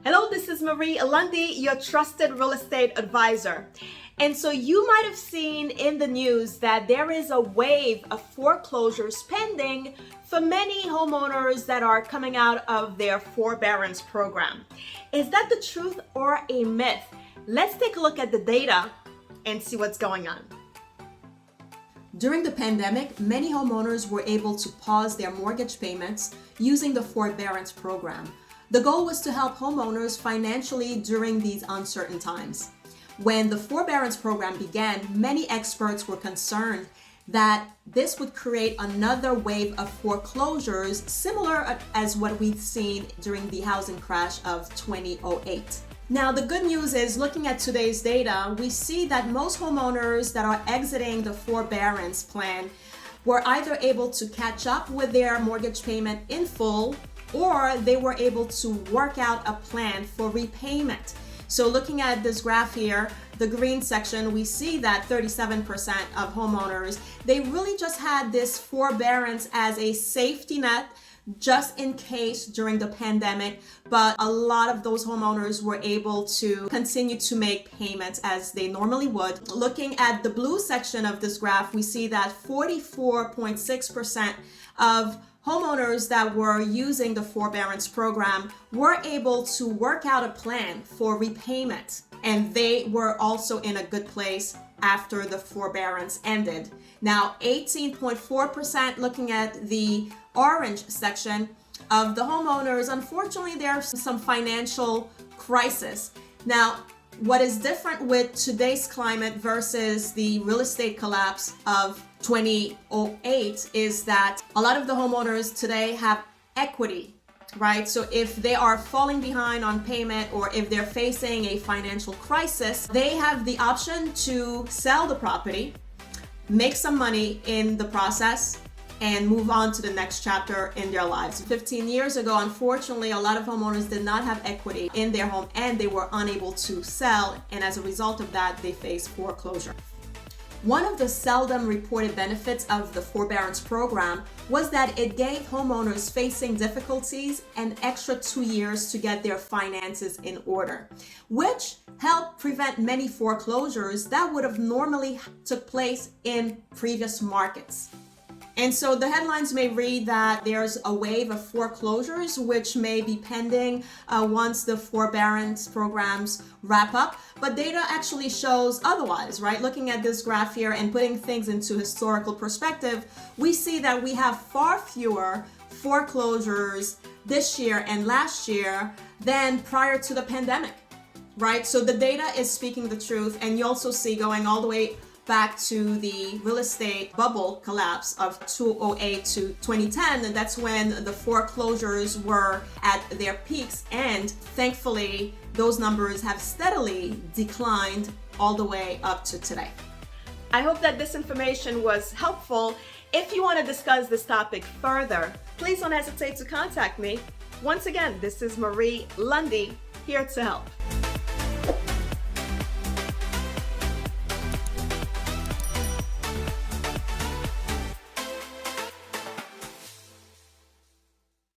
Hello, this is Marie Lundi, your trusted real estate advisor. And so you might have seen in the news that there is a wave of foreclosures pending for many homeowners that are coming out of their forbearance program. Is that the truth or a myth? Let's take a look at the data and see what's going on. During the pandemic, many homeowners were able to pause their mortgage payments using the forbearance program. The goal was to help homeowners financially during these uncertain times. When the forbearance program began, many experts were concerned that this would create another wave of foreclosures similar as what we've seen during the housing crash of 2008. Now, the good news is, looking at today's data, we see that most homeowners that are exiting the forbearance plan were either able to catch up with their mortgage payment in full, or they were able to work out a plan for repayment. So looking at this graph here, the green section, we see that 37% of homeowners, they really just had this forbearance as a safety net just in case during the pandemic, but a lot of those homeowners were able to continue to make payments as they normally would. Looking at the blue section of this graph, we see that 44.6% of homeowners that were using the forbearance program were able to work out a plan for repayment, and they were also in a good place after the forbearance ended. Now, 18.4%, looking at the orange section of the homeowners, unfortunately, there's some financial crisis. Now, what is different with today's climate versus the real estate collapse of 2008 is that a lot of the homeowners today have equity, right? So if they are falling behind on payment or if they're facing a financial crisis, they have the option to sell the property, make some money in the process, and move on to the next chapter in their lives. 15 years ago, unfortunately, a lot of homeowners did not have equity in their home and they were unable to sell, and as a result of that, they faced foreclosure. One of the seldom reported benefits of the forbearance program was that it gave homeowners facing difficulties an extra 2 years to get their finances in order, which helped prevent many foreclosures that would have normally took place in previous markets. And so the headlines may read that there's a wave of foreclosures, which may be pending once the forbearance programs wrap up. But data actually shows otherwise, right? Looking at this graph here and putting things into historical perspective, we see that we have far fewer foreclosures this year and last year than prior to the pandemic, right? So the data is speaking the truth. And you also see, going all the way back to the real estate bubble collapse of 2008 to 2010, and that's when the foreclosures were at their peaks, and thankfully those numbers have steadily declined all the way up to today. I hope that this information was helpful. If you want to discuss this topic further, please don't hesitate to contact me. Once again, this is Marie Lundi, here to help.